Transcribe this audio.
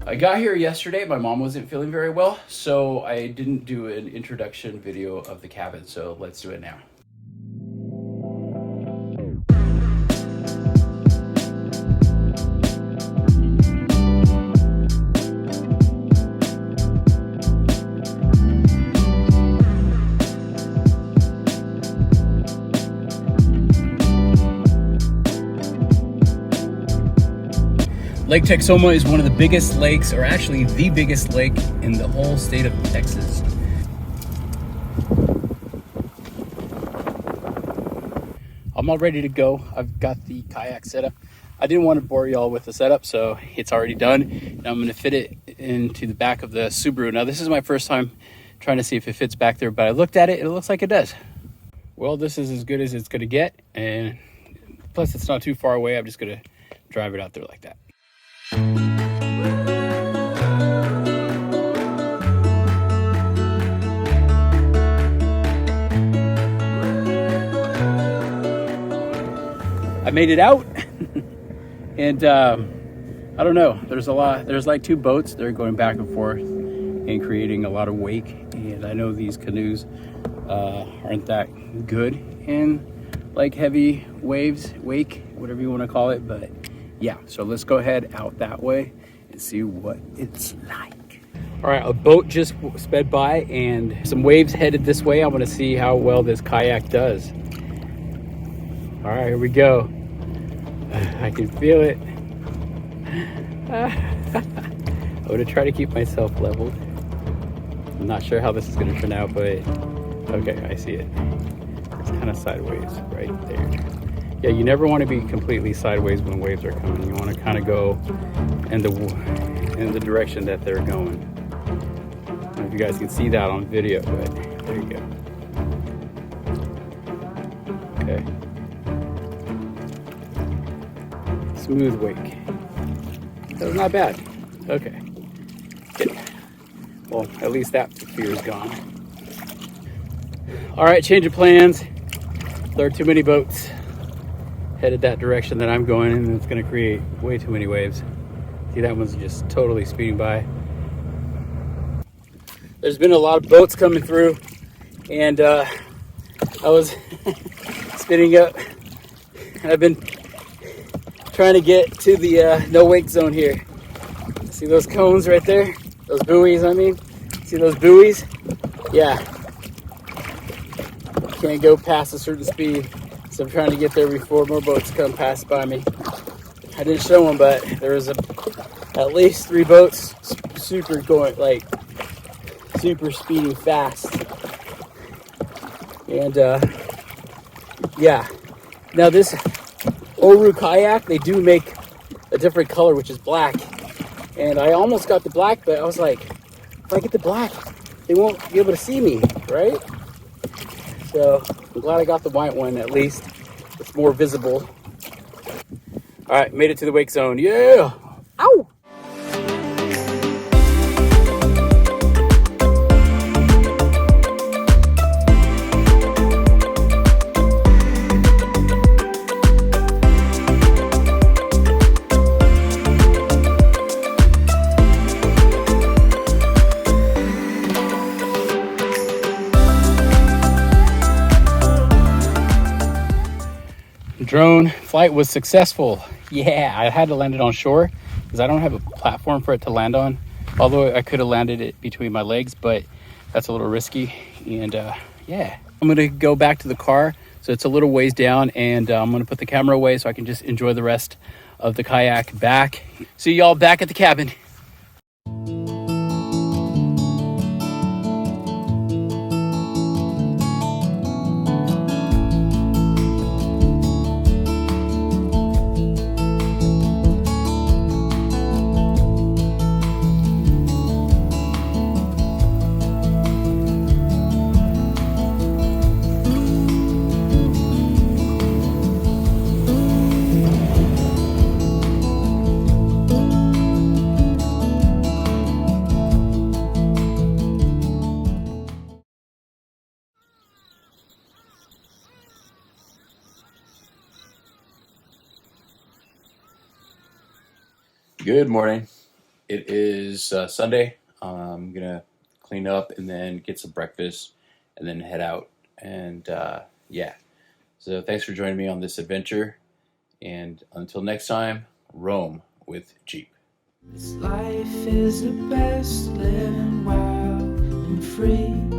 I got here yesterday. My mom wasn't feeling very well, so I didn't do an introduction video of the cabin, so let's do it now. Lake Texoma is one of the biggest lakes, or actually the biggest lake in the whole state of Texas. I'm all ready to go. I've got the kayak set up. I didn't want to bore y'all with the setup, so it's already done. Now I'm going to fit it into the back of the Subaru. Now this is my first time trying to see if it fits back there, but I looked at it, it looks like it does. Well, this is as good as it's going to get, and plus it's not too far away. I'm just going to drive it out there like that. I made it out and I don't know, there's like two boats. They're going back and forth and creating a lot of wake, and I know these canoes aren't that good in like heavy waves, wake, whatever you want to call it, but yeah, so let's go ahead out that way and see what it's like. All right, a boat just sped by and some waves headed this way. I want to see how well this kayak does. All right, here we go. I can feel it. I'm gonna try to keep myself leveled. I'm not sure how this is gonna turn out, but okay, I see it. It's kind of sideways right there. Yeah, you never want to be completely sideways when waves are coming. You want to kind of go in the direction that they're going. I don't know if you guys can see that on video, but there you go. Okay. Smooth wake. That was not bad. Okay. Good. Well, at least that fear is gone. All right, change of plans. There are too many boats headed that direction that I'm going, and it's going to create way too many waves. See, that one's just totally speeding by. There's been a lot of boats coming through, and I was spinning up. I've been trying to get to the no wake zone here. See those cones right there? Those buoys, I mean. See those buoys? Yeah. Can't go past a certain speed. So I'm trying to get there before more boats come pass by me. I didn't show them, but there was at least 3 boats super speeding fast. And yeah. Now this Oru kayak, they do make a different color, which is black. And I almost got the black, but I was like, if I get the black, they won't be able to see me, right? So I'm glad I got the white one, at least. It's more visible. All right, made it to the wake zone. Yeah! Ow! Drone flight was successful. Yeah, I had to land it on shore because I don't have a platform for it to land on. Although I could have landed it between my legs, but that's a little risky. And yeah, I'm gonna go back to the car. So it's a little ways down, and I'm gonna put the camera away so I can just enjoy the rest of the kayak back. See y'all back at the cabin. Good morning. It is Sunday. I'm gonna clean up and then get some breakfast and then head out. And yeah, so thanks for joining me on this adventure. And until next time, roam with Jeep. This life is the best, living wild and free.